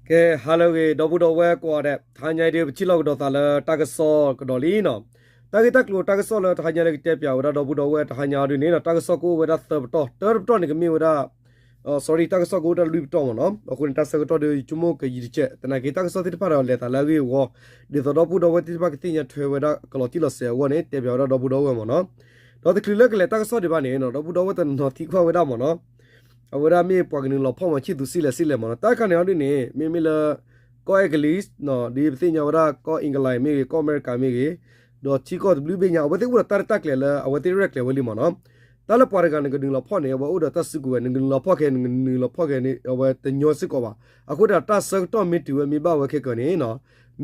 ke halo ke dobu do we ko de thanya de chilo do ta la ta ka so ko do li no ta ke tak lo ta ka so la thanya le te pya wa dobu do we thanya ri ne no ta ka so ko we da to ni ke mi wa da sorry ta ka so ko da lu to no ko ta sa ko to de chumo ke yi che ta na ke ta ka so ti pa ra le ta la wi wo de so dobu do we ti pa ke ti nya thwe we da ko lo ti lo se wo ne te pya wa dobu do we mo no do te kli le ke le ta ka so de ba ne no dobu do we ta no ti kwa we da mo noเอาเวลามีปากนึงเราพ่อมาชิดดูสิเลยมันแต่กันเนี่ยอันนี้มีละก็เอกลิสเนาะดีสิ่งอย่างว่าก็อังกฤษมีก็อเมริกามีดอชิก็บลูเบียเอาไว้ที่อุดตัดตักเลยเอาไว้ที่เร็กเลยวันนี้มันเนาะแต่ละปากกันนึงเราพ่อเนี่ยว่าอุดตัดสิกว่านึงเราพ่อแค่นึงเราพ่อแค่นี้เอาไว้แต่ย้อนสิกว่าอากูได้ตัดสักตัวมีตัวมีบ้าไว้แค่กันนี้เนาะ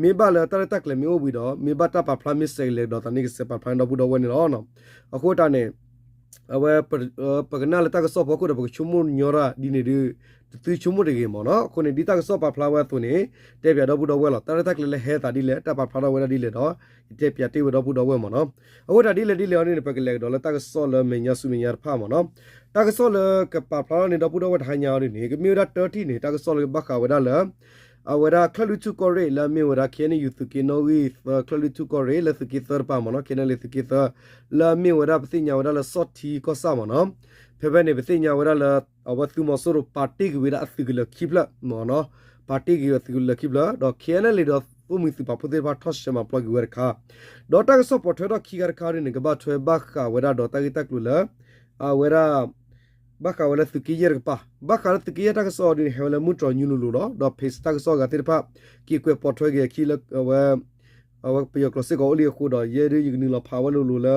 มีบ้าเลยตัดตักเลยมีอุบิดอมีบ้าตัดปะพลามิสเลยดอตอนนี้ก็เสพปะพลาดอบุดอวันนี้เนาะอากูตาเนี่ยเอาไว้ปกติแล้วตากระสอบพอคุณเดี๋ยวชั่วโมงยอระดีนี่ดูตัวชั่วโมงเดียวมั้งเนาะคนนี้ดีตากระสอบปลาพลาวตัวนี้เทียบยาดบุดเอาไว้หรอแต่ถ้าเกิดเลยเฮตาดีเลยแต่ปลาพลาวไว้ดีเลยเนาะเทียบยาที่ว่าดบุดเอาไว้มั้งเนาะเอาไว้ดีเลยอันนี้ปกติเลยดอลตากระสอบเลยมีญาสุมีญาผ้ามั้งเนาะตากระสอบเลยกับปลาพลาวนี่ดบุดเอาไว้ทางยาวนี่ก็มีเวลา30นี่ตากระสอบเลยบักเอาไว้ได้เลยเอาเวลาคลุทุกอร์แล้วมีเวลาเขียนอยู่สุกินเอาวิคลุทุกอร์แล้วสุกิเตอร์ป่ามันเนาะเขียนเลยสุกิเตอร์แล้วมีเวลาเป็นสิ่งอย่างเวลาละสอดทีก็สามมันเนาะเพื่อนเนี่ยเป็นสิ่งอย่างเวลาละเอาวัตถุมสรุปปาร์ตี้กับเวลาสุกิละคลิปละมันเนาะปาร์ตี้กับสุกิละคลิปละดอกเขียนเลยดอกผู้มีสิบปะพุทธบาททศมาปลอกเวรค่าดอกตากระสอบปอดเธอดอกขี้กระคารินกับบ้าเธอบักเวลาดอกตากิตักลุละเวลาบักเวลาสุกี้เยอะป่ะบักเวลาสุกี้เยอะตากระสอบนี่เฮลมุตรอยูนูลูเนาะดอกเพสตากระสอบกันที่ป่ะกี่กว่าปอดเธอเกี่ยขี้ละว่าไปยกลสิกอเลียคูดอยเยอะอยู่นึงเราพาวลูละ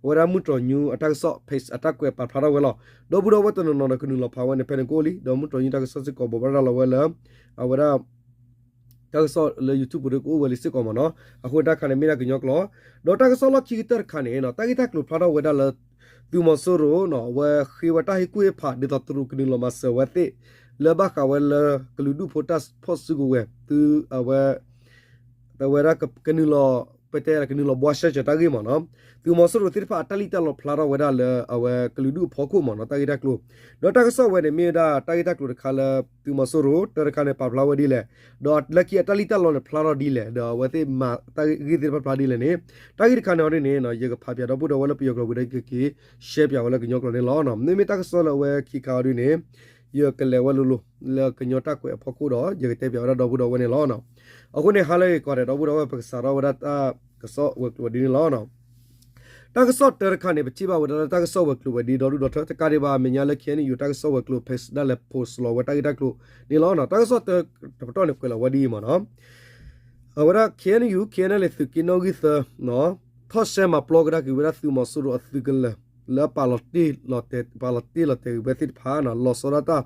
เวลามุตรอยูตากระสอบเพสตากกว่าปัดพาราเวลาดอกบุดว่าตัวนนคือนึงเราพาวในเพลงโกลีดอกมุตรอยูตากระสอบสิกอบบัลลาเวลาเวลาตากระสอบเลยยูทูบบุดกูเวลิสิกอมาเนาะအခုတခါနေမိနာကညောကလောဒေါ်တာကဆောလခီတရခါနေနော်တာဂီတက်လို့ဖလာတော့ဝဒါလသူမဆိုရိုနော်ဝခိဝတာဟိကွေဖာဒီတတရုကနီလမဆဝတိလဘခဝလကလူဒူဖိုတတ်ဖော့စုကိုဝဲသူအဝတဝရကနီလပတေရကနီလဘွားရှချတာဂီမနော်သူမဆိုရိုတိဖာတလီတလဖလာတော့ဝဒါလအဝကလူဒူဖော့ကိုမနော်တာဂီတက်လို့ဒေါ်တာကဆောဝဲနေမိဒါတာဂီတက်လို့ခါလသူမဆိုရိုတရခါနေပါဖလာဝဒီလေดอทลักกี้ตาลิตาลอนพลาร์ดีเลยดอว่าที่มาตากีติพลาร์ดีเลยเนี่ยตากีขานเอาเนี่ยเนาะยังกับพาเปียดอบุดว่าเราไปยกเราไปได้กี่เชฟยาวเราก็ยกเราเนี่ยล้อเนาะนี่ไม่ตากสอนเราเว้ขี้ขาวด้วยเนี่ยยังกันเลยว่าลุแล้วก็ยกตากว่าพอคู่ดอยังกับเตปีเราดอบุดว่าเนี่ยล้อเนาะเอาคนเนี่ยหาเลยก่อนเนี่ยดอบุดว่าภาษาเราว่าตากสอว่าดีเนี่ยล้อเนาะตากสอเตอร์ขานเนี่ยไปจีบว่าตากสอว่าคลูว่าดีดอดูดอตการีบามีอะไรเขียนอยู่ตากสอว่าคลูเพสได้เลยโพสต์เราว่าตากีตากลูนี่ล้อเนาะตากสอเตอร์ตอนนี้ก็เราว่าดีมั้งเนาะเอาเวลาเขียนอยู่เขียนเลยสุกินเอากิเตอเนาะทอดเชมาปลอกได้คือเวลาสุมาสุรุสุกิลแล้วปาลตีลอเตเวทิพานะลอสระตา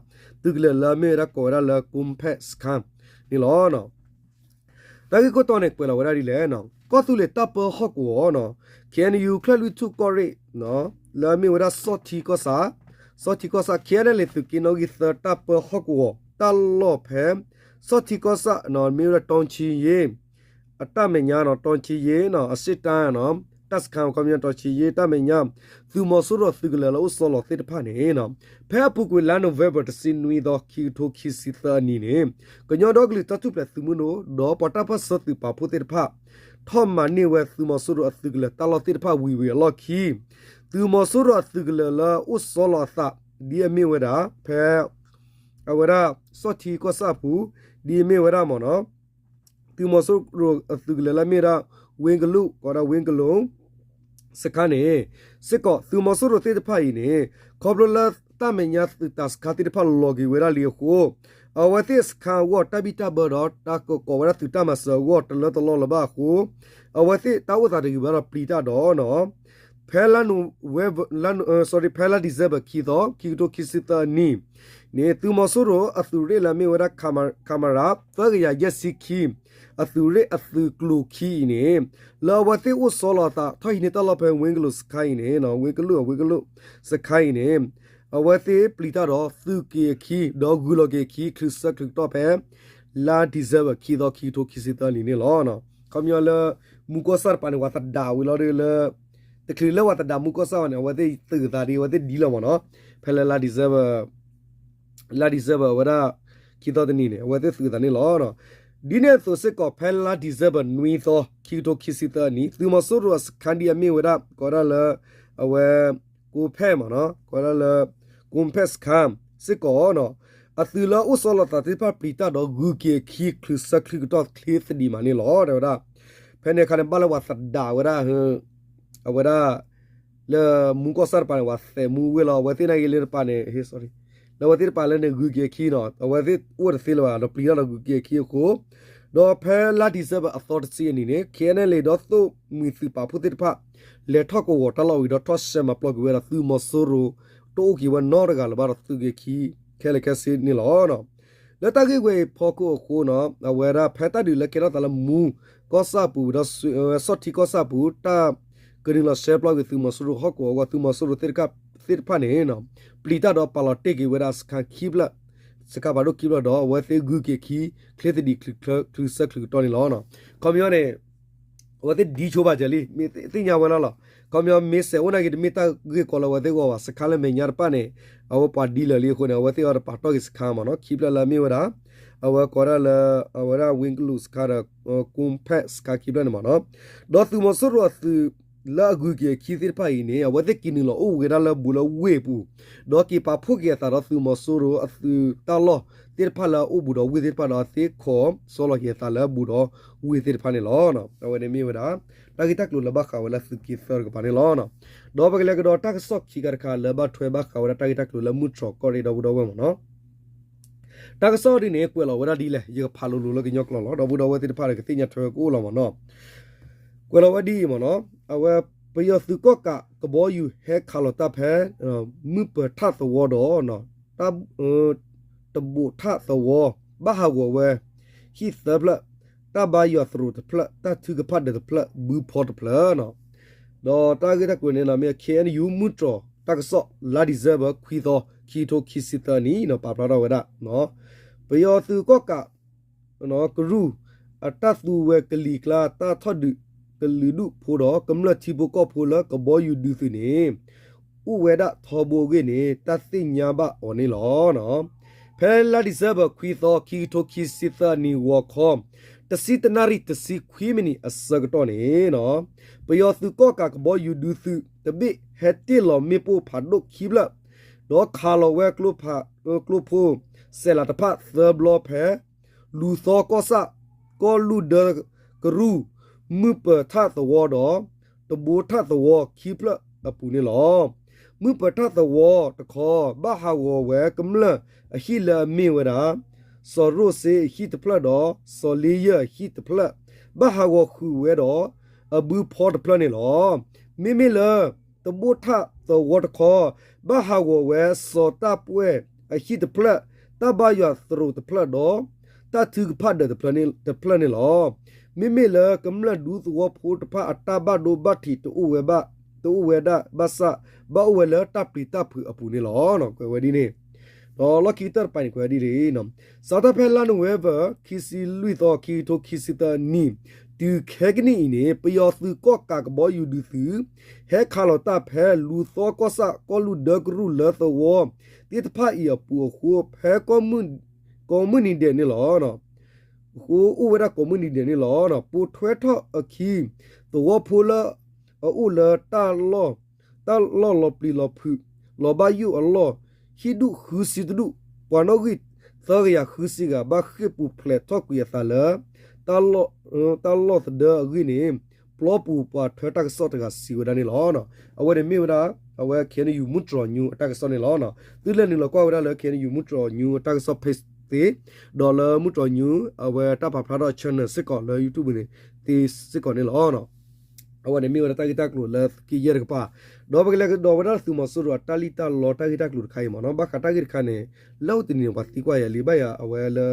ตุกิลแล้วเมรักก็ได้แล้วกุมเพสคามนี่ล้อเนาะแต่ก็ตอนนี้ก็เราได้ดีแล้วเนาะก็ตุเลตับฮอกวัวเนาะเขียนอยู่คลาลุทุกอริเนาะแล้วมีเวลาสอดทีก็สาเขียนเลยสุกินเอากิเตอตับฮอกวัวตลอดแผมสอดที่ก็สะนอนมีระตอนชีเยอัตตาเมียนตอนชีเยนอสิตานอตัสคำคำยันตอนชีเยตาเมียซูมอสุรสุกเลลอุสโลติดพานีนแพ้ปุกวิลานเวเบอร์ตสินวีดอคิโทคิสิตานีเนก็ยอดอกลิตัตุเปลสุมุโนดอปตาพัสติปาพุติดพาทอมมานีเวซูมอสุรสุกเลตลอติดพาวีลอคีซูมอสุรสุกเลลอุสโลตาดีมีเวดาแพ้เอาเวลาสอทีก็สาปูดีไม่ว่ามันเนาะที่มอสุโรตุกเลลามีราเวงกลุก็ราเวงกลงสกัดเนี่ยสกัดที่มอสุโรเตตพายเนี่ยขอบลละตาเมียตัสกัดที่พาลอกิเวลาเลี้ยวโคเอาไว้ที่สกัดว่าตาบิตาเบอร์ดตาก็เวลาตุตามาสว่าตลอดละบ้าโคเอาไว้ที่ตาว่าตาดีเวลาปลีตาดอเนาะเพลานูเวลันsorry เพลาดิเซบคีโตคิสิตานีเนี่ยตัวมอสุโรอัตุเรลามีเวลาคามาราฟักยาเยสิคีอัตุเรอัตุกลูคีเนี่ยลาวติอุสโลตาทอยนี่ตลอดเป็นเวงกลูสกายเนี่ยเนาะเวงกลูสกายเนี่ยเอาไว้ที่ปลีตาดอสุเกียคีดอกุโลเกคีคริสต์คริสต์ต่อไปลาดิเซบคีโตคิสิตานีเนี่ยล้อเนาะคำยอละมุกอสารปานวัตดาวิลอเรลแต่คือเรื่องว่าแต่ดามุก็ซ้อนเนี่ยว่าที่ตื่นตาดีว่าที่ดีแล้วมั้งเนาะเพลลาดิเซบว่า คิดต่อนี่เนี่ยว่าจะสื่อตอนนี้ล้อเนาะดีเนี่ยตัวสิก็เพลลาดิเซบันนุยต่อคิดตัวคิดสิตานี่ตัวมาสู้รัสคันดีมีเวลาก็ได้ละเอาไว้กูเพมาเนาะก็ได้ละกูเพสคามสิก็เนาะอะตัวละอุศลตาที่พับปริตาดอกกูเกี่ยคิคลิสักคลิกต่อคลิสดีมานี่ล้อเดี๋ยวได้เพนเนี่ยคันบ้าละว่าสัดดาวได้เฮเอาไว้ได้le mungo sar pa wa se mu we lo wa ti na ge le pa ne he sorry lo wa ti pa le ne gu ge ki no wa ti wo de se lo lo pli lo gu ge ki ko do phe la di se ba authority ani ne ke ne le do tu mi si pa phu ti pha le tho ko wo ta lo wi do tho se ma plug we ra tu mo so ro to ki wa no ga lo ba tu ge ki ke le ke se ni lo no le ta ge we pho ko no wa ra phe ta di le ke no ta la mu ko sa pu do so ti ko sa pu taก็นี่เราเชฟเราก็ตัวมาสู้ฮอกว่าตัวมาสู้เตะกับเตะผ่านเองเนาะปลีตาดอปาลอเตกิเวลาสกังคีบละสกับบารุคีบละดอว่าเตกูเกคีเคลตดีคลิกสักคลิกตอนนี้ล้อเนาะคอมยอนเนี่ยว่าเตดีโชบาเจลีมีติญาวันละคอมยอนมีเสวนากิมีตาเกกอลว่าเตก็ว่าสกัลเมญาร์ปาเนี่ยเอาปาดีละลีคนเนี่ยว่าเตอร์ปาโตกิสคามาเนาะคีบละมีเวลาเอาว่าก็ละเอาว่าวิงลูสคาร์คุมเพสคาคีบละเนี่ยมาเนาะดอตัวมาสู้ว่าลากูเกี่ยคิดสิไปเนี่ยว่าจะกินหรอโอ้เวลาเราบุลเวปูดอกกีปาพูเกี่ยตาเราซื้อมาสู้รู้ซื้อตลอดเดี๋ยวพาเราโอ้บุดเวเดี๋ยวพาเราเสียขอสโลเกี่ยตาเราบุดเวเดี๋ยวพาเนี่ยล้อเนาะเอาไว้ในมีเวลาตากิตักลุละบ้าเขาเวลาซื้อกินเสอร์กับพาเนี่ยล้อเนาะดอกไปเลยก็ดอกตักซอกขี้กระคาละบ้าถวยบ้าเขาเวลาตากิตักลุละมุดชอกก็ได้ดอกบุดเวมั้งเนาะตากซอดีเนี่ยกูเราเวลาดีเลยยังพาลุละกินยกหล่อดอกบุดเวเดี๋ยวพาเลยก็ติดเนี่ยถวยกูเรามั้งเนาะกูเราว่าดีมั้งเนาะเอาไว้ไปยอสุก็กะกบอยู่เฮคาลตาแพ้มือเปิดท่าสวอดอเนาะตาตะบูท่าสวอบ้าหาวเวฮีเซบละตาบายอสรูตะพละตาถือกพัดเดตะพละบูพอตะพละเนาะดอตาเกตะกวนเนนาเมเคอันยูมุตรตากซอลาดิเซบควีโตคีโตคิสิตานีเนาะปาปราดเวดะเนาะไปยอสุก็กะเนาะกรูอัตสูเวกลีกลาตาทอดกลือดุพูดอกำลังที่บุกก็พูดแล้วก็บอยู่ดูสิเนี่ยอุเวดะทอโบเกเนี่ยตัดสินยาบะอันนี้หรอเนาะเพลลาดิเซบควีโตคีโตคิสิตานีวอคอมตสิตนาริตสิควีมินีอสกตอนนี้เนาะไปยอสุก็กะบอยู่ดูสิแต่บิเฮติลอมีปูผัดดกคีบละดอกคาร์ลเวกลูพากลูพูเซลาตพะเซบลอเพลูซอก็ซะก็ลูเดกรูมือเปิดท่าตะวอดอตะบูท่าตะวอคีพละอปูนี่หรอมือเปิดท่าตะวอตะคอบ้าหาวแวกำละอหิละมีเวดาสอรุเซฮิตพละดอสอลียฮิตพละบ้าหาวคูเวดออบูพอตพละนี่หรอมิละตะบูท่าตะวอตะคอบ้าหาวแวสอตาปเวอหิตพละตาบายาสรุตพละดอตาถือพัดเดตพละนี่หรอมิละกำลังดูตัวพูดพระอัตตาบาดูบัติตัวเวบะตัวเวดาบาสะบ่เวลตาปริตาผืออปูนี่หรอเนาะก็ว่าดีนี่ตอลอกีเตอร์ไปก็ว่าดีเลยเนาะซาตาเพลานเวเวคิสิลุยตอคีโตคิสิตานีตูแค่กนี่เนี่ยไปยอสือก็กากบ่อยู่ดูสือเฮคาลตาเพลูซอก็สะก็ลูเดกรูเลตวอติตพะอีอปูคัวเพก็มึนนี่เดนี่หรอเนาะกูอุเวดาก็มึนนี่เดนี่หรอเนาะปูถวยทออคีตัวพูละอุเลตาลอปลีลอพึลอบายุอัลลอฮิดุคือสิดุปานอกิซากยาคือสิกาบาคิปูเพลทอกยาซาลตาลอสเดอกินีปลอปูปาเทตักซอตกาสิวดานี่หรอเนาะเอาไว้มีเวดาเอาไว้เขียนอยู่มุตรอยูตักซอนี่หรอเนาะตุเลนี่ละก็เวดาเลยเขียนอยู่มุตรอยูตักซอเพสตีดอลลาร์มุตรอยูเอาไว้ตาพาพระดอชแนลสิก่อนเลย YouTube นี่ตีสิก่อนนี่หรอเนาะเอาไว้มีเวดาตากิตากลุเลยกี่เยอะกับป้าดอกไปเลยดอกเวดาสุมาสุรตาลิตาลอตากิตากลุใครมาเนาะบักตากิตคันเนี่ยเล่าตินี่บัติกว่าอย่าลีบายเอาไว้เลย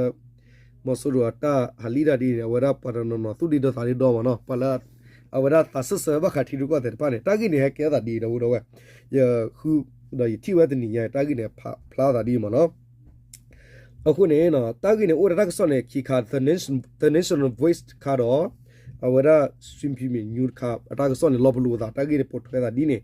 มาสุรตาฮัลลีดาดีเนี่ยเวดาปารานนสุดีดสารีดอมาเนาะปลาเอาเวดาตัดเสือบักที่ดูก็แต่ป้าเนี่ยตากิเนี่ยแค่ตัดดีนะวุ้ยอย่าคือได้ที่ว่าตินี่เนี่ยตากิเนี่ยพลาดดีมาเนาะအခုနေနော်တာဂီနေအိုရတက်ဆော့နေခီခါ the national voice ခါတော့ awara swimpi me nyur kha ata so ne loblu da ta gi report ka da di ne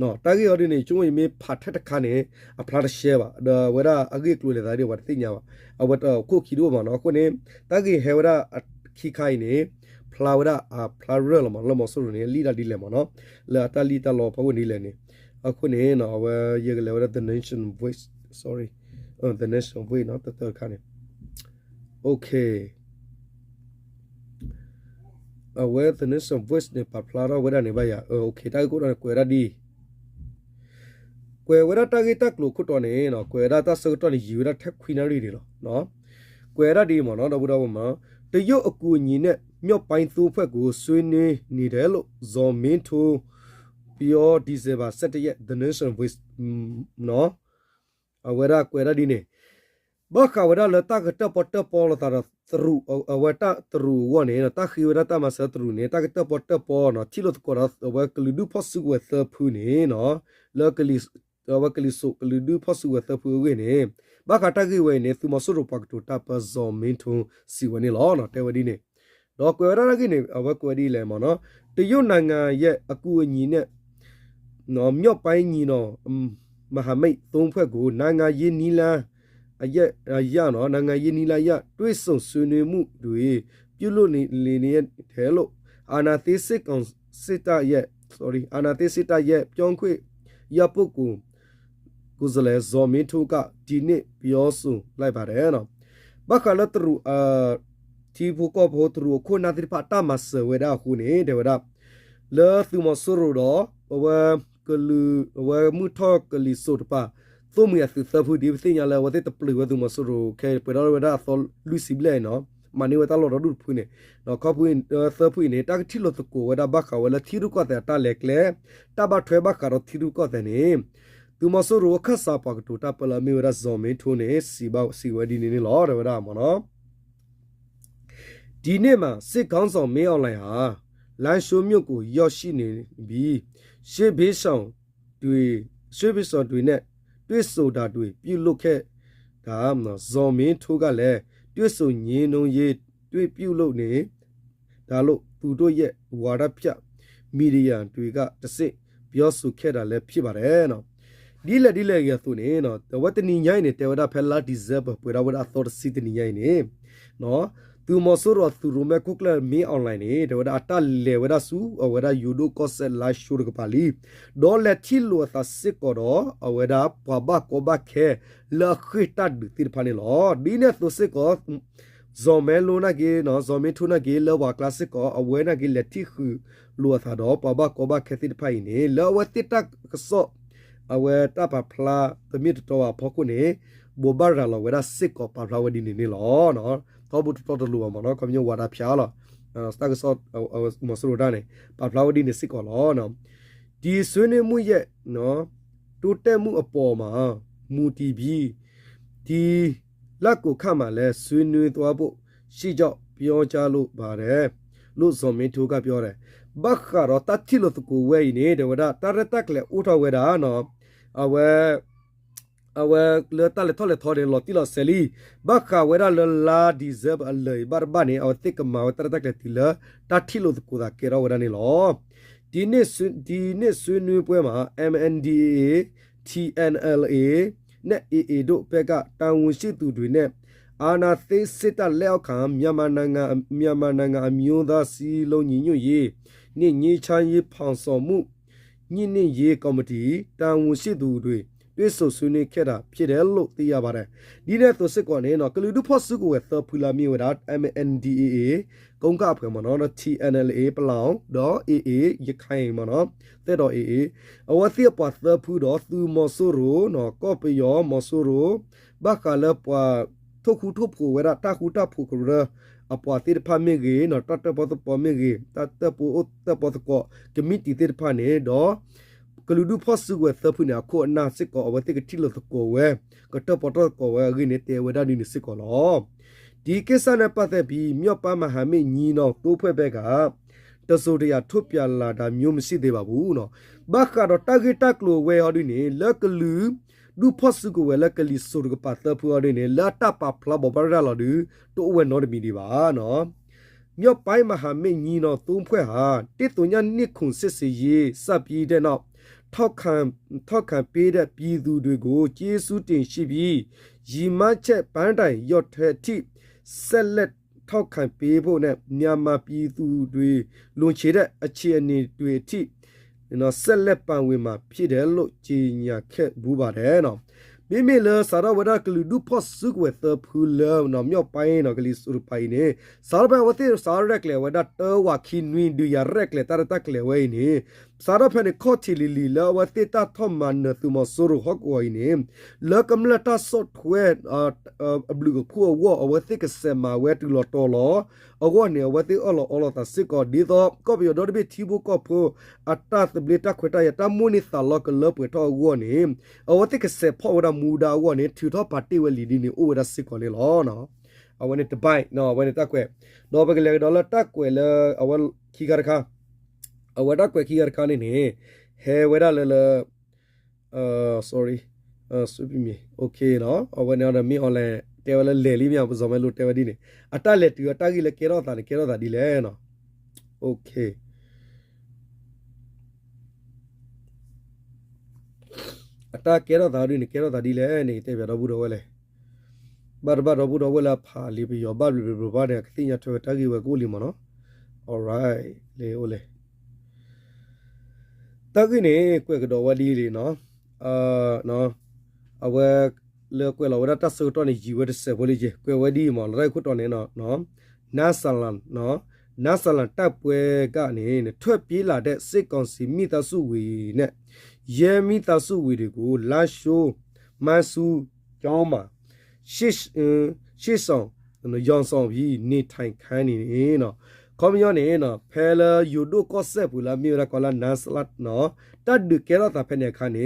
no ta gi ori ne chung me phat ta kha ne a phla share ba da wara agi klu le da de wa ti nya ba awat ko ki do ma no ko ne ta gi he wara ki khai ne flower a flower lo mo so ne li da di le mo no la ta li ta lo pa wo ni le ne ako ne no wa ye le wara the nation voice sorry the nation voice not the third kind okay aware the nation voice ne pa flower wara ne ba ya okay ta ko na ko ra di ko wara ta gi ta klo khu to ne no ko ra ta so to ni yu ra thak khwi na ri de lo no ko ra di mo no da bu da ma တရုတ်အကူအညီနဲ့မြောက်ပိုင်းသိုးဖက်ကိုဆွေးနွေးနေတယ်လို့ဇော်မင်းထိုးပြောဒီဇယ်ဘာ17ရက် The Nation Voice နော်အဝရကွယ်ရဒီနေဘခဝရလတကတပတပေါ်လာတာသရူအဝတသရူဝနေတာတခိဝရတမဆသရူနေတာကတပတပေါ်နော်ချီလို့ကောရဝကလူဒုဖဆုဝသဖူနေနော်လကလီဝကလီဆုကလူဒုဖဆုဝသဖူဝနေဘာကတကိဝဲနေသူမဆုရပတ်တူတပဇော်မင်းထုံစီဝနေလောနော်တဲဝဒီနေတော့ကွယ်ရကိနေအဝကွယ်ဒီလဲမနော်တရုတ်နိုင်ငံရဲ့အကူအညီနဲ့နော်မြော့ပိုင်းညီနော်မဟာမိတ်သုံးဖွဲ့ကိုနိုင်ငံရေးနီလန်အရက်နော်နိုင်ငံရေးနီလာရတွဲဆုံဆွေးနွေးမှုတွေပြုလုပ်နေတယ်လို့အာနာသိစစ်ကောင်စစ်တပ်ရဲ့ sorry အာနာသိစစ်တပ်ရဲ့ပြောင်းခွင့်ရပုတ်ကိုဇလဲဇော်မင်းထိုးကဒီနေ့ပြောဆိုလိုက်ပါတယ်နော်ဘခလတရူတီဘူကောဘောတရူခုနာတိပါတာမဆဝေဒါခုနေတယ်ဝဒလဲသူမဆရတော့ဝကလူဝမူထောကလီဆိုတပါသုံးမြတ်သဖူဒီသိညာလဲဝတဲ့တပလူဝသူမဆရခဲပရဝဒါသောလူစီဘလဲနော်မနီဝတာလောဒုဖူနေနော်ကပူင်သဖူနေတကတိလောတကိုဝဒါဘခဝလသီရုကတဲ့တာလက်ကလေတဘထွဲဘခရသီရုကတဲ့နေသူမဆိုးရောခတ်စာပါကတူတာပလာမီဝရဇော်မင်းထိုးနေစီဝဒီနေလောရဝရမနော်ဒီနေ့မှာစစ်ကောင်းဆောင်မင်းအောင်လိုင်ဟာလန်ရှိုမြို့ကိုရောက်ရှိနေပြီးရှေ့ဘေးဆောင်တွေနဲ့တွေ့ဆိုတာတွေပြုလုပ်ခဲ့ဒါမှဇော်မင်းထိုးကလည်းတွေ့ဆုံညင်းနှုံရေးတွေ့ပြုလုပ်နေဒါလို့သူတို့ရဲ့ဝါဒဖြတ်မီဒီယာတွေကတစစ်ပြောဆိုခဲ့တာလည်းဖြစ်ပါတယ်နော်ဒီလေရသူနေနော်တဝတ်တနီညိုင်းနေတေဝဒဖက်လာဒီဇဘပွေရဝဒအသောစီတနီညိုင်းနေနော်သူမဆိုးရသူရမဲကုကလမီအွန်လိုင်းနေတေဝဒအတလေဝဒဆူအဝဒယူဒိုကောဆက်လာရှူရကပါလီဒေါ်လက်ချီလိုသစစ်ကောတော့အဝဒပဘကောဘခဲလခိတတ်တိဖာနေလောဒီနေသူစစ်ကောဇော်မဲလိုနာကေနော်ဇော်မဲထုနာကေလောဝကလစ်စစ်ကောအဝဲနာကေလက်တိခူလိုသာတော့ပဘကောဘခဲတိဖိုင်နေလောဝတိတကဆောအဝဲတပဖလာသမီတော်ဖောကုနေဘောဘာရလောဝရစစ်ကောပဖလာဝဒီနေလောနော်တော့ဘူးတော်တော်လူမနော်ကမျိုးဝါဒဖျားလောစတကဆောမဆရဒနေပဖလာဝဒီနေစစ်ကောလောနော်ဒီဆွေးနွေးမှုရဲ့နော်တိုးတက်မှုအပေါ်မှာမူတည်ပြီးဒီလက်ကိုခတ်မှလဲဆွေးနွေးသွားဖို့ရှိကြောက်ပြောကြလို့ပါတယ်လို့ဇော်မင်းထိုးကပြောတယ်ဘခါရတတိလို့တကူဝဲနေတယ်ဝဒတရတက်လေဥထဝဲတာနော်အဝဲလေတလေထော်လေထော်တယ်လို့တိလို့ဆယ်လီဘခါဝဲရလလာဒီဇဘအလေဘာဘာနေအတိကမဝတရတက်လေတိလတတိလို့တကူတာကေရဝဒနေလို့ဒီနေ့ဆွေးနွေးပွဲမှာ MNDAA TNLA နဲ့ AA တို့ဘက်ကတာဝန်ရှိသူတွေနဲ့အာနာသိစစ်တပ်လက်အောက်ခံမြန်မာနိုင်ငံအမျိုးသားစီလုံးညီညွတ်ရေးနှင့်ညီချမ်းရေးဖောင်ဆောင်မှုညှိနှိမ့်ရေးကော်မတီတာဝန်ရှိသူတွေတွေ့ဆုံဆွေးနွေးခဲ့တာဖြစ်တယ်လို့သိရပါတယ်ဒီနေ့သူစစ်ကောနေနော်ကလူဒုဖော့စုကိုဝဲသဖူလာမီဝဒါ MNDAA ကုန်းကဖွယ်မနော် TNLA ပလောင်တော့ AA ရခိုင်မနော်တဲ့တော့ AA အဝသိပတ်သဖူတော့သူမဆိုရိုနော်ကော့ပယောမဆိုရိုဘကလပွားทุกผู้เวลาตาคูตาผู้กระอปอติดพามีกีนอตัดปอตปอมีกีตัดปูอุตปอตก็จะมีติดพาเนี่ยดอกลูดูพอสุเวตผู้เนี่ยคนน่าสิก็เอาไว้ที่กที่เราตะโกเวก็ตัดปอตก็เวกินเนี่ยเตวดานี่สิก็ล้อดีเกษาเนี่ยปัตตบีมีอปามหามีนีนอตัวเพื่อเบกาตะโซเดียทุบยาลาดามิวมสิเดบาบูเนาะบักกะดอตากิตากลัวเวฮอดิเนี่ยเลิกลือดูพอสุกเวลากลิสุรกปัตตาพูดเนี่ยละตาปะพลาบบาระละดูตัวเวนอดมีดีบ้าเนาะ မြောက်ပိုင်းမဟာမိတ်ညီတော်သုံးဖွဲ့ဟာတစ်တုံညာနှစ်ခုစစ်စီရေးစပ်ပြီးတဲ့နောက်ထောက်ခံပေးတဲ့ပြည်သူတွေကိုကျေးဇူးတင်ရှိပြီးရီမချက်ပန်းတိုင်ရော့ထဲထိဆက်လက်ထောက်ခံပေးဖို့နဲ့မြန်မာပြည်သူတွေလွန်ချေတဲ့အခြေအနေတွေအထိဆက်လက်ပံဝင်မှာဖြစ်တယ်လို့ကြေညာခဲ့ဘူးပါတယ်နော်မိမိလစာရဝဒကလူဒုဖော့စုဝဲသဖူလနော်မြောက်ပိုင်းနော်ကလေးစုပိုင်နေစာရဘဝတိစာရက်လေဝဒတော်ဝခိနွင်းဒူရရက်လေတရတက်လေဝဲနေစာရဖနေခေါတီလီလီလဝတိတာထမန်နသူမဆူရဟကဝိနေလကမလတာဆော့ဝဲအဘလူကဖိုဝအဝတိကစမဝဲတူလတော်လောအဝနေဝတိအလောတာစစ်ကောဒီတော့ကောပီဒိုဘီတီဘူကောဖိုအတတ်ဘလတာခွတရတမူနီသလောကလပွေတော်ဝနေအဝတိကစဖောဝဒမူဒါဝနေထူတော့ပါတီဝလီဒီနေအိုဒါစစ်ကောလေလောနော်အဝနေတပိုင်နော်ဝနေတက်ကွဲတော့ဘကလေဒေါ်လာတက်ကွဲလေအဝခီကာခါအဝဒကွဲခီကာခါနေနေဟဲဝဒလေsorry စုပြီမီ okay နော်အဝနေတော့မီအွန်လိုင်းတဲဝလေလီမြောက်ပဇော်မဲလို့တဲဝဒီနေအတက်လက်တူအတက်ကြီးလေကေတော့တာဒီလေနော် okay အတက်ကေတော့တာဒီနေကေတော့တာဒီလေနေတဲပြတော့ဘူးတော့ဝဲလေဘာတော့ဘူးတော့ဝဲလာဖာလီပြီးရောဘာလို့ဘာတဲ့ခတိညာထွေတက်ကြီးဝဲကိုလီမနော် alright လေအိုလေတက်ကြီးနေကွဲကတော့ဝဒီလေနော်နော်အဝဲလေကွဲလောဝဒတဆူတော့နေဂျီဝဲတဲ့ဆဘလီဂျကွဲဝဒီမရိုက်ခုတော့နေနော်နာဆလန်နော်နာဆလန်တပ်ပွဲကနေထွက်ပြေးလာတဲ့စစ်ကောင်စီမိသားစုဝေနဲ့ရဲမိသားစုဝေတွေကိုလာရှိုးမဆူကျောင်းမှာရှစ်ဆောင်ရောင်ဆောင်ပြီးနေထိုင်ခိုင်းနေနော်ကွန်မြူနီနော်ဖဲလာယူဒိုကော့ဆက်ပူလာမီရာကောလာနာဆလတ်နော်တတ်ဒကေရတာဖဲနေခါနေ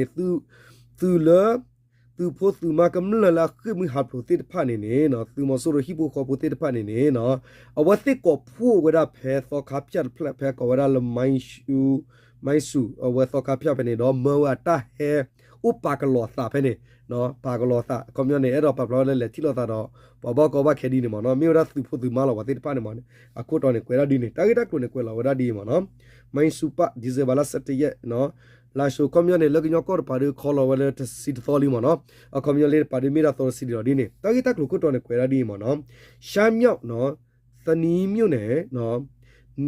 သူလာသူဖို့သူမကမလလာခိမဟာပရိုတိတဖာနေနေနော်သူမဆိုရဟိပိုခေါ်ပိုတိတဖာနေနေနော်အဝတိကောဖိုဝရဖဲသောခါပြတ်ဖလက်ဖဲကောဝရလမိုင်းရှူအဝသောခါပြတ်ဖဲနေတော့မောဝတာဟဲဥပကလောသာဖဲနေနော်ပါကလောသာကွန်မြူနီအဲ့တော့ပပလောလေတီလောသာတော့ဘကောဘခဲဒီနေမနော်မြို့ရသူဖို့သူမလာဝတိတဖာနေမနော်အခုတော့နေကွဲရဒီနေတာဂက်တက်ကိုနေကွဲလာဝရဒီမနော်မိုင်းစူပါဒီဇေဘလာစတရဲ့နော်လာရှိုကွန်မြူနီလကညောကောပါရခေါ်လောဝလေတစီတော်လီမနော်အကွန်မြူနီပါရမီရာတော်စီဒီဒီနေတာဂက်တက်ကိုတော့နေကွဲရဒီမနော်ရှမ်းမြောက်နော်သနီးမြို့နယ်နော်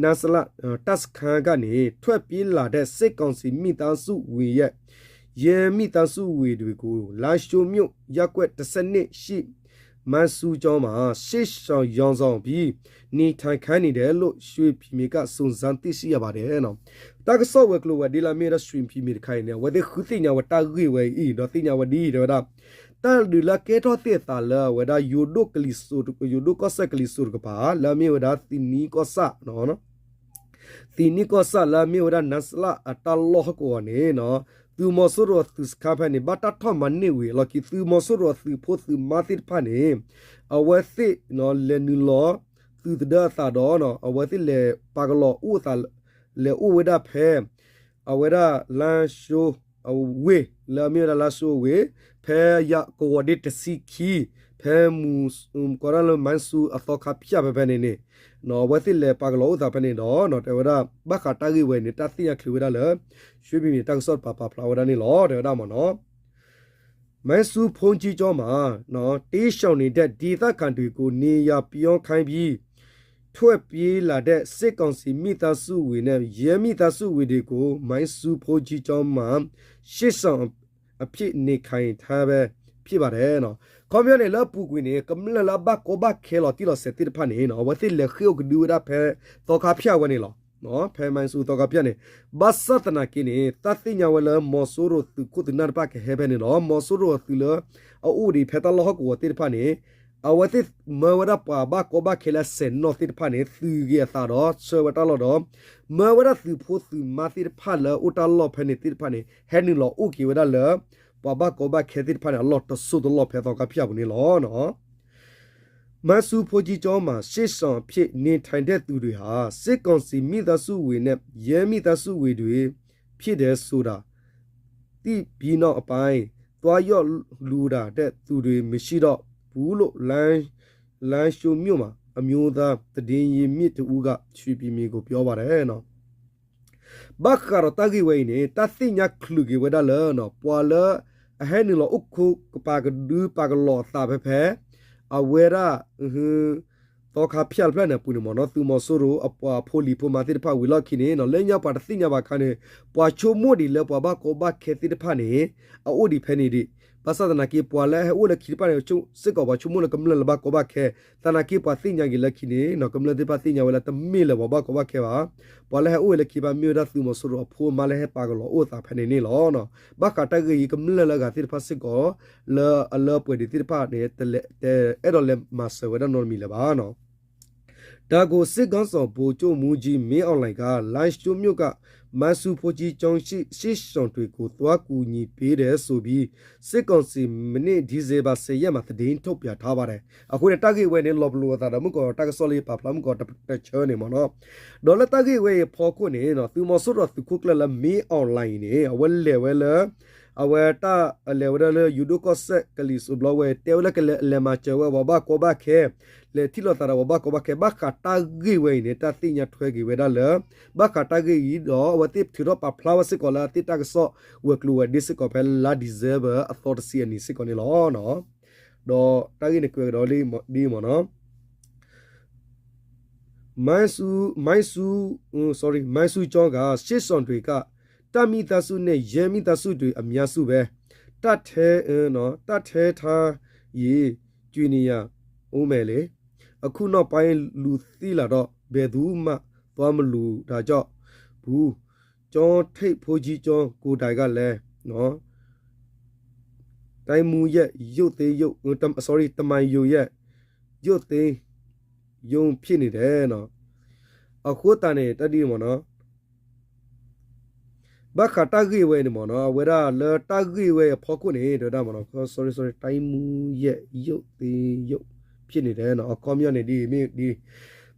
နာဆလာတက်စခန်ကနေထွက်ပြေးလာတဲ့စစ်ကောင်စီမိသားစုဝေရဲ့ရဲမိသားစုဝေတွေကိုလာရှိုမြို့ရက်ွက်12နှစ်ရှိမဆူကျောင်းမှာရှစ်ဆောင်ရောင်ဆောင်ပြီးနေထိုင်ခိုင်းနေတယ်လို့ရွှေပြည်မြေကစုံစမ်းသိရှိရပါတယ်နော်တာကဆော့ဝဲကလိုဝဲဒီလာမီရစထရီမ်ပြည်မြေခိုင်းနေဝဲတဲ့ခုသိညာဝတာဂီဝဲဤတော့သိညာဝဒီတော့တာဒီလာကေတော့တဲ့တာလာဝဒါယူဒိုကလီဆူယူဒိုကောဆက်ကလီဆူကပါလာမီဝဒါသီနီကောဆာနော်သီနီကောဆာလာမီဝဒါနစလာအတလောကောနေနော်သူမဆူရသူစကဖာနေဘတာထမန်နေဝေလကီသူမဆူရသူဖို့သူမာတိဖာနေအဝဲသိနော်လေနူလောသူတဒါသာတော့နော်အဝဲသိလေပါကလောဥသာလေဥဝဒဖဲအဝဲဒါလန်ရှိုအဝေလာမီရာလာဆိုဝေဖဲရကိုဒီတစီခီဖဲမူကောရလမန်ဆူအသောခပ်ပြပဲနေနေနော်ဝဲသိလေပါကလောဥသာဖဲနေတော့နော်တေဝဒဘခတာဂီဝေနေတသိယခလူဝဒလေရွှေပြည်မြေတက်ဆော့ပါဖလာဝဒနေလောတေဝဒမနော်မဲဆူဖုန်ကြီးကျော်မှာနော်တေးရှောင်နေတဲ့ဒေသခံတွေကိုနေရပြောင်းခိုင်းပြီးထွက်ပြေးလာတဲ့စစ်ကောင်စီမိသားစုဝေနဲ့ရဲမိသားစုဝေတွေကိုမိုင်းစုဖုန်ကြီးကျော်မှာရှစ်ဆောင်အဖြစ်နေခိုင်းထားပဲဖြစ်ပါတယ်နော်ကွန်မြူနီလာပူကွင်းနေကမလလာဘကိုဘခဲလော်တီလော်စက်တိဖာနေနော်ဝတိလေခိုကဒူရာဖဲတော့ခါဖျာဝနေလောနော်ဖဲမိုင်းစုတော့ကပြနေဘတ်စတနာကိနေတသိညာဝလမောဆူရသူကုတနာပကဟဲဘနေနော်မောဆူရသူလအိုဒီဖဲတလောဟကိုတိဖာနေအဝတိမဝရပါဘကိုဘခဲလစင်နော်တိဖာနေသူရတာတော့ဆွဝတလောတော့မဝရသူဖို့သူမာတိဖာလောဥတလောဖဲနေတိဖာနေဟဲနီလောဥကီဝဒလောဘာဘကိုဘခဲတိဖာနေလောတဆုဒလောဖဲတော့ကပြဘူးနေလောနော်မဆူဖိုဂျီကျော်မှာရှစ်ဆောင်ဖြစ်နေထိုင်တဲ့သူတွေဟာစစ်ကောင်စီမိသားစုဝေနဲ့ရဲမိသားစုဝေတွေဖြစ်တယ်ဆိုတာတိပြီးနောက်အပိုင်းသွားရော့လူတာတဲ့သူတွေမရှိတော့ဘူးလို့လမ်းရှိုမြို့မှာ အမျိုးသားတည်ရင်မြစ်တူကရွှေပြည်မြေကိုပြောပါတယ်နော်ဘခါရတဂီဝိနေတသိညာခလူကြီးဝဒါလနော်ပွာလအဟဲနီလောအခုကပါကဒူပါကလောသာဖဲဖဲအဝဲရာတော့ခါဖျက်ဖက်နေပူနေမနော်သူမဆိုးရောအပွားဖိုလီပိုမာတိတဖဝီလောက်ခိနေနော်လဲညပါတသိညာပါခါနေပွာချိုမိုဒီလဲပွာဘကိုဘခဲတိတဖနေအိုဒီဖဲနေဒီပါစဒနာကေပွာလဲဟိုလခိပနေချုစစ်ကောပါချုမိုလကမလလဘကိုဘခဲတနာကေပွာသိညာကြီးလက်ခိနေနော်ကမလတိပသိညာဝလာတမီလဘကိုဘခဲပါပွာလဲဟိုလခိပါမြေရသူမဆိုးရောဖိုမာလဲပါကလောအိုတာဖနေနေလောနော်ဘခတာကြီးကမလလကတိဖစစ်ကောလဲအလပွေဒီတိဖနေတဲ့အဲ့တော့လဲမဆဝဒနော်မီလပါနော်ဒါကိုစစ်ကောင်းဆောင်ဘူကျိုမူကြီးမင်းအွန်လိုင်းကလိုင်းစတိုမျိုးကမဆူဖိုကြီးကျောင်းရှိရှောင်းတွေကိုသွားကူညီပေးတယ်ဆိုပြီးစစ်ကောင်စီမနေ့ဒီဇင်ဘာ10ရက်မှာသတင်းထုတ်ပြန်ထားပါတယ်အခုတက်ကီဝဲနေလောဘလို့တာတော့မကောတက်ဆော်လီပါဖလမ်ကောတက်ချောနေမနော်ဒေါ်လာတက်ကေဝဲဖော်ခုနေနော်သူမဆိုတော့သူခုကလမီအွန်လိုင်းနေဝဲလေဝဲလေအဝဲတာလေဝဲလေယူဒိုကောဆက်ကလီဆိုဘလဝဲတဲဝဲကလေမချေဝဲဘာကောဘခဲလေတီလိုတာဘာကောဘခဲဘခတာဂီဝဲနေတာတိညာထွဲဂီဝဲဒါလေဘခတာဂီတော့ဝတိထီတော့ပဖလာဝစကောလာတိတကဆောဝဲကလူဝဲဒီစကောဖဲလာဒီဇာဗာအသောတစီအနီစကောနေလောနော်တော့တာဂီနေကွဲတော့လီဒီမနော်မိုင်းဆူ sorry မိုင်းဆူကျောင်းကရှစ်စွန်တွေကတမီတဆုနဲ့ရဲမီတဆုတွေအများစုပဲတတ်သေးနော်တတ်သေးထားရေကျွေးနေရဦးမယ်လေအခုနောက်ပိုင်းလူသိလာတော့ဘယ်သူမှသွားမလူဒါကြောင့်ဘူးကျောင်းထိတ်ဖိုးကြီးကျောင်းကိုတိုင်ကလည်းနော်တိုင်မူရဲ့ရုပ်သေးရုပ်sorry တမိုင်ယိုရဲ့ရုပ်သေးယုံဖြစ်နေတယ်နော်အခုတန်နေတတိမနော်ဘခတာဂီဝဲနေမနော်ဝဲရလတာဂီဝဲဖောက်ခုနေတော့ဒါမနော် sorry တိုင်မူရဲ့ရုပ်သေးရုပ်ဖြစ်နေတယ်နော်အကောမြနေဒီ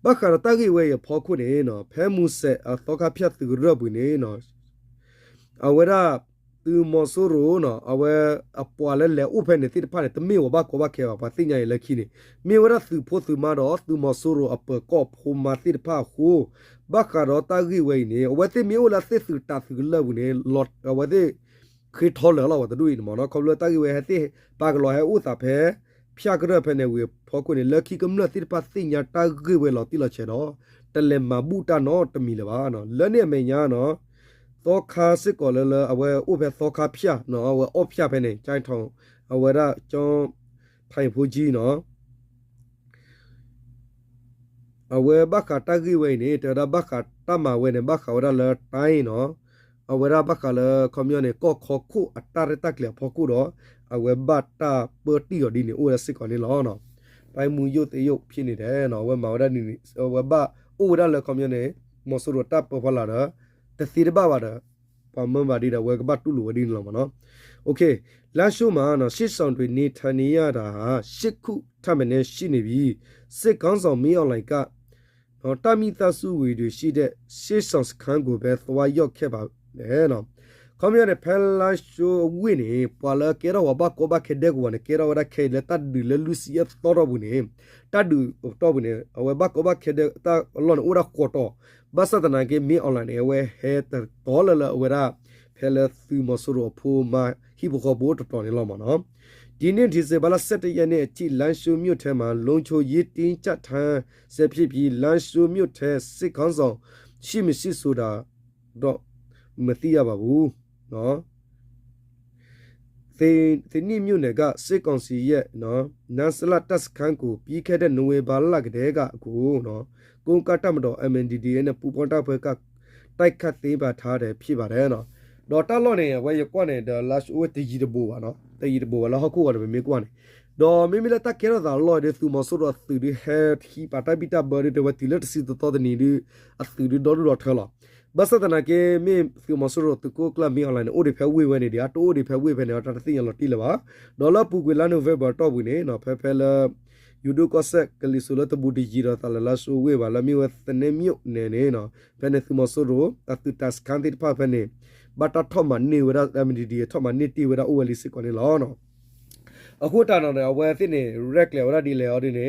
ဘခတာဂီဝဲဖောက်ခုနေနော်ဖဲမှုဆက်အသောကဖြတ်သူရဘူးနေနော်အဝဲရသူမဆိုးရောနော်အဝဲအပွာလဲလဲဥဖဲနေတိဖာနေတမေဝဘကောဘခဲပါသိညာရလက်ခိနေမေဝရသူဖို့သူမတော့သူမဆိုးရောအပကောဖိုမာတိဖာခုဘခရောတာဂီဝဲနေဝဲတိမေဝလာသစ်သူတာသူလဘူးနေလော့ဝဲတိခိထော်လဲလောဝတဒူင်းမနော်ခေါလတာဂီဝဲဟတိပါကလောဟဲဥတာဖဲဖြာကရဖဲနေဝေဖောခုနေလက်ခိကမလတိဖာသိညာတာဂီဝဲလောတိလချေတော့တလဲမဘူတာနော်တမီလပါနော်လဲနေမေညာနော်သောခါစစ်ကောလလအဝဲဥဖဲသောခါဖျာနော်အဝဲအော့ဖျာဖဲနေကျိုင်းထောင်းအဝဲရကျောင်းထိုင်ဖူကြီးနော်အဝဲဘခတာဂီဝဲနေတရဘခတာမဝဲနေဘခဝရလတိုင်းနော်အဝဲရဘခလကွန်မြူနီကောခခုအတာရတက်လေဖော်ခုတော့အဝဲဘတာပတီရဒီနေဥရစစ်ကောနေလောနော်တိုင်းမူယုတ်တေယုတ်ဖြစ်နေတယ်နော်ဝဲမဝရနေဝဲဘဥရလကွန်မြူနီမောဆူရတာပဖလာတော့တစီရပါတော့ပမန်ဘာဒီတော့ဝဲကပတ်တူလူဝဒီလောမနော်โอเคလာရှုမှာနော်ရှစ်ဆောင်တွေနေထနေရတာရှစ်ခုထပ်မနေရှိနေပြီစစ်ကောင်းဆောင်မင်းအွန်လိုင်းကနော်တာမီသစုဝေတွေရှိတဲ့ရှစ်ဆောင်စခန်းကိုပဲသွားရောက်ခဲ့ပါလေနော်ကွန်မြူနီဖဲလာရှိုဝင်းနေပွာလာကေရောဘကောဘခေဒက်ဝနကေရောရခေလက်တဒူလလူစီယတ်တော်ဘူးနေတဒူတော်ဘူးနေဝဘကောဘခေဒက်တာလောနဥရကောတော့ဘာသာတနာကေမီအွန်လိုင်းဝဲဟဲတော်လလဝရဖဲလာသူမဆူရဖိုမာဟီဘခဘောတော်နေလောမနော်ဒီနေ့ဒီဇင်ဘာလ17ရက်နေ့အထိလန်ရှူမြို့ထဲမှာလုံချိုရေးတင်းကြထမ်းဆက်ဖြစ်ပြီးလန်ရှူမြို့ထဲစစ်ခေါင်းဆောင်ရှိမရှိဆိုတာတော့မသိရပါဘူးနော်သေနိမြို့နယ်ကစစ်ကောင်စီရဲ့နော်နန်စလတ်စခန်းကိုပြီးခဲ့တဲ့နိုဝင်ဘာလကတည်းကအခုနော်ကုန်းကတမတော် MNDDA နဲ့ပူပွန်တာဘက်ကတိုက်ခတ်သေးပါထားတယ်ဖြစ်ပါတယ်နော်ဒေါ်တာလော့နေဝဲရကွနဲ့ဒါလာရှ်ဝဲတကြီးတဘူပါနော်တကြီးတဘူလာဟခုကတော့မေကွနဲ့ဒေါ်မိမလက်တက်ကေရတာလော်တဲ့သူမဆိုတော့သူဒီဟက်ဟီပါတာဘီတာဘရီတဲ့ဝတီလက်စီတော်တဲ့နေဒီအသူဒီဒေါ်တော်ထလာဘာသာတနာကေမေသူမဆိုတော့သူကိုကလမီအွန်လိုင်းအိုဒီဖဲဝေဝဲနေတယ်အတိုးဒီဖဲဝေဖဲနေတာတသိရလို့တီးလာပါဒေါ်လာပူကွေလာနိုဗက်ဘာတော့ဘူးနေနော်ဖဲလာယူဒိုကောဆက်ကလီဆိုလတဘူဒီဂျီရတာလာဆိုဝေပါလာမီဝဲသနေမြုနေနေနော်ဖဲနေသူမဆိုတော့အတူတက်စကန်တိဖာဖဲနေဘာတာထောမနေဝရ MDD ထောမနေတီဝရအိုဝလီစစ်ကောနေလောနော်အခုတာနော်ဝဲသိနေရက်လေဝရဒီလေအော်ဒီနေ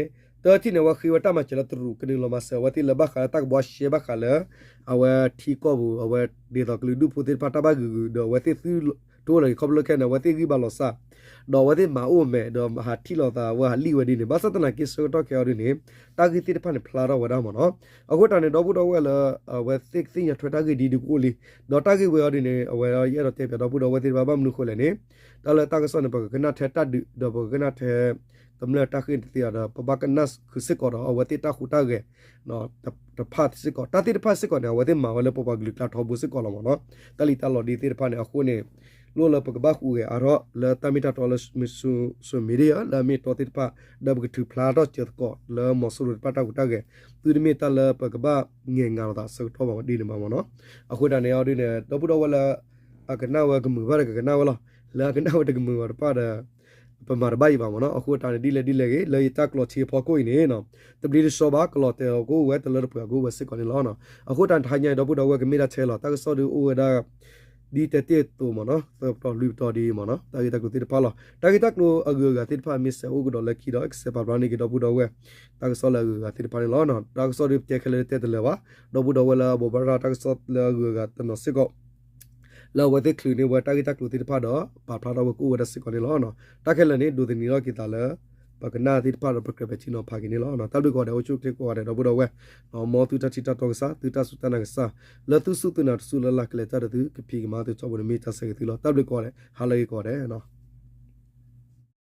ที่เนี่ยว่าคือว่าตั้งมาเจริญตรุกันนึงเรามาเสว่าที่เราบ้าขาตั้งบัวเชียบ้าขาเลยเอาไว้ที่ก็บูเอาไว้เดี๋ยวเราคือดูพูดถึงพัฒนาบ้ากูเดี๋ยวว่าที่ซื้อตัวเลยเขาเลิกแค่เนี่ยว่าที่กี่บาลอซ่าเดี๋ยวว่าที่มาอุ้มแม่เดี๋ยวหาที่เราตาว่าลีวันนี้เนี่ยบ้าสัตว์นักกิจก็ต้องแค่เอาดีเนี่ยตากิที่พันพลาดว่าได้มั้งเนาะเอาคนตอนนี้ดอกบัวดอกว่าเลยเอาไว้สิ่งสิ่งอย่างทั่วตากิดีดูกูลีดอกตากิว่าดีเนี่ยเอาไว้เยอะเราเทียบดอกบัวดอกว่าที่บ้าบ้ามนุคนเลยเนี่ยแต่เลยตาก็สอนปากกันน่าเทตัดดอกกันน่าเทตำเลือตาขึ้นที่อ่ะปะบักกันนัสคือสิก่อนเอาไว้ที่ตาขุตาเกเนาะแต่พาดสิก่อนตาที่พาดสิก่อนเนี่ยเอาไว้ที่มาไว้เลยปะบักลึกตาทอบุสิก่อนละมั้งเนาะตาลิตาหลอดีที่พาดเนี่ยเอาคนเนี่ยโลละปะบักอูเกอารอละตามิตาทอลมิสุมิเรียละมีตัวที่พาดับกถือพลาดเจอก่อนละมอสุรุปาตาขุตาเกตัวนี้มีตาละปะบักเงี้ยงานตาสักทอบังดีเนี่ยมั้งเนาะเอาคนเนี่ยเอาดีเนี่ยดับบุดเอาละอากันน่าว่ากันมือว่ากันน่าว่าละกันน่าว่ากันมือว่าปาดประมาณบ่ายบ้างเนาะအခုတန်းဒီလေကေလေတက်လို့ချေဖို့ကိုနေနော်တပလီစောဘာကလို့တဲ့ကိုဝဲတလရပကိုဝဲစစ်ကနေလောနော်အခုတန်းထိုင်နေတော့ဘုတော့ဝဲကမိတာချဲလောတက်စောဒီဦးဝဲဒါဒီတဲ့တူမနော်တော့လူတော်ဒီမနော်တာဂီတကူတိပါလောတာဂီတကလို့အဂူကတိပါမစ်ဦးကတော့လက်ခီတော့ except ဘာနီကတော့ဘုတော့ဝဲတက်စောလာကတိပါလောနော်တက်စောဒီတက်ခလေတဲ့လေဝါတော့ဘုတော့ဝဲလာဘောဘာတက်စောလာကတနော်စစ်ကောเราว่าที่คลื่นเนี่ยว่าตากิตากลุติดพาดอปาพาดอว่ากูว่าสิก่อนนี่ล้อเนาะตาแค่ละนี่ดูตินี่ล้อกิตาละปากหน้าที่พาดอปกระเปชิโนพากินี่ล้อเนาะตาดูก่อนเดี๋ยวชุกเทก่อนเดี๋ยวบ่ดอเว้มอตุตาชิตาตอกซาตุตาสุตานักซาละตุสุตุนาสุลละกเลตาตุกพีกมาตุจอบนมีตาเสกติล้อตาดูก่อนฮาเลยก่อนเนาะ